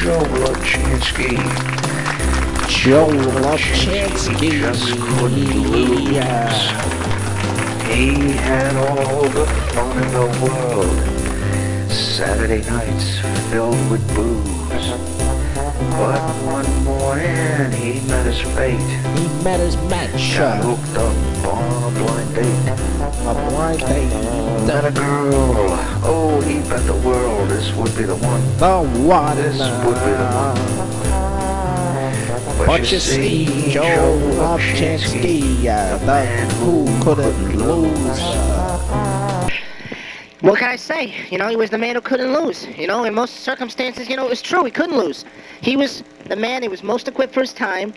Joe Lubchansky. Joe Lubchansky. He just couldn't lose. He had all the fun in the world. Saturday nights filled with booze. But one morning he met his fate. He met his match. Got hooked up on a blind date. A blind date. Met a girl. Oh, he bet the world this would be the one. The one. This would be the one. But you see, Joe Lubchansky, the man who couldn't lose. What can I say? You know, he was the man who couldn't lose. You know, in most circumstances, you know, it was true. He couldn't lose. He was the man who was most equipped for his time.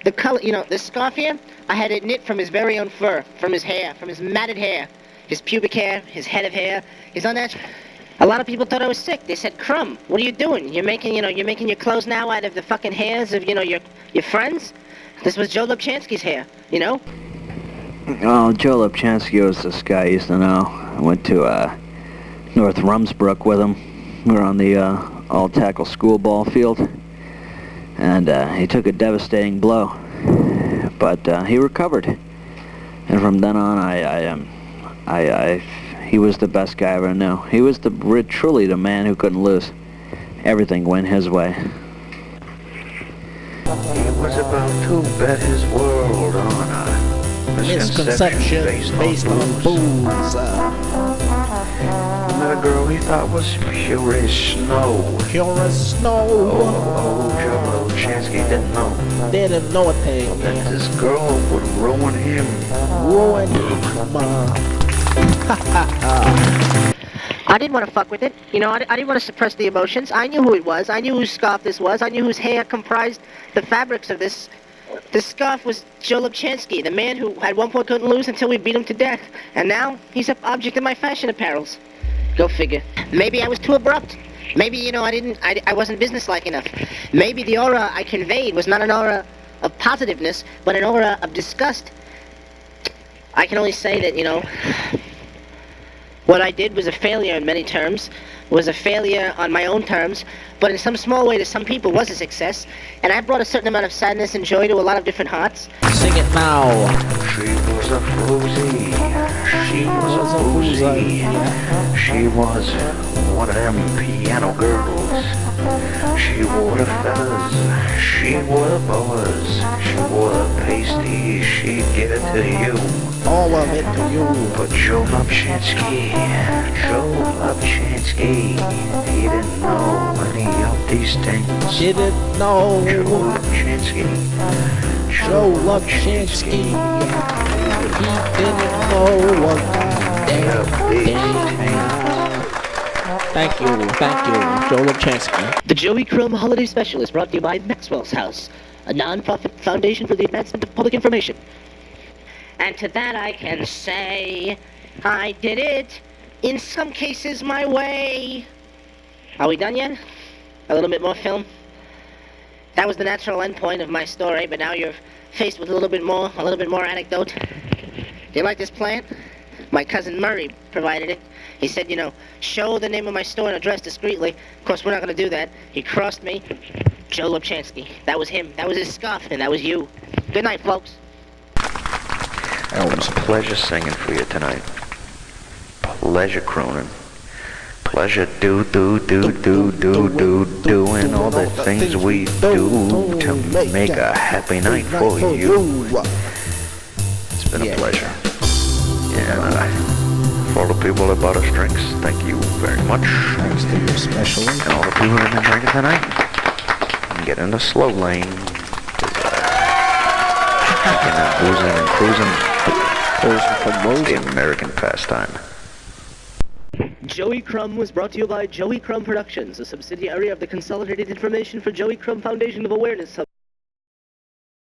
The color, you know, this scarf here, I had it knit from his very own fur, from his hair, from his matted hair, his pubic hair, his head of hair, his unnatural. A lot of people thought I was sick. They said, Crumb, what are you doing? You're making your clothes now out of the fucking hairs of, your friends? This was Joe Lubchansky's hair, you know? Oh, Joe Lubchansky was this guy I used to know. I went to North Rumsbrook with him. We were on the all-tackle school ball field, and he took a devastating blow, but he recovered. And from then on, he was the best guy I ever knew. He was truly the man who couldn't lose. Everything went his way. He was about to bet his world on a misconception based on booze. Met a girl he thought was pure as snow. Pure as snow. Oh, Joe Lubchansky didn't know. Didn't know a thing. That this girl would ruin him. Ruin him. I didn't want to fuck with it. You know, I didn't want to suppress the emotions. I knew who it was. I knew whose scarf this was. I knew whose hair comprised the fabrics of this. This scarf was Joe Lubchansky, the man who at one point couldn't lose until we beat him to death. And now, he's an object in my fashion apparels. Go figure. Maybe I was too abrupt. Maybe, you know, I wasn't businesslike enough. Maybe the aura I conveyed was not an aura of positiveness, but an aura of disgust. I can only say that, you know, what I did was a failure in many terms, was a failure on my own terms, but in some small way to some people was a success, and I brought a certain amount of sadness and joy to a lot of different hearts. Sing it now. She was a floozy. She was a boozy. She was one of them piano girls. She wore the feathers. She wore the boas. She wore the pasty. She'd give it to you. All of it to you. But Joe Lubchansky, he didn't know any of these things. Didn't know. Joe Lubchansky. Joe Lubchansky. He didn't know what damn thing. Thank you, Joe Lubchansky. The Joey Crumb Holiday Special is brought to you by Maxwell's House, a non-profit foundation for the advancement of public information. And to that I can say, I did it, in some cases my way. Are we done yet? A little bit more film? That was the natural end point of my story, but now you're faced with a little bit more anecdote. Do you like this plant? My cousin Murray provided it. He said, you know, show the name of my store and address discreetly. Of course, we're not going to do that. He crossed me. Joe Lubchansky. That was him. That was his scarf, and that was you. Good night, folks. It was a pleasure singing for you tonight. Pleasure crooning. Pleasure doing all the things we do to make a happy night for you. It's been a pleasure. And for all the people that bought us drinks, thank you very much. Thanks to you especially. And all the people that have been drinking tonight, get in the slow lane. Boozing and cruising. It's the American pastime. Joey Crumb was brought to you by Joey Crumb Productions, a subsidiary of the Consolidated Information for Joey Crumb Foundation of Awareness.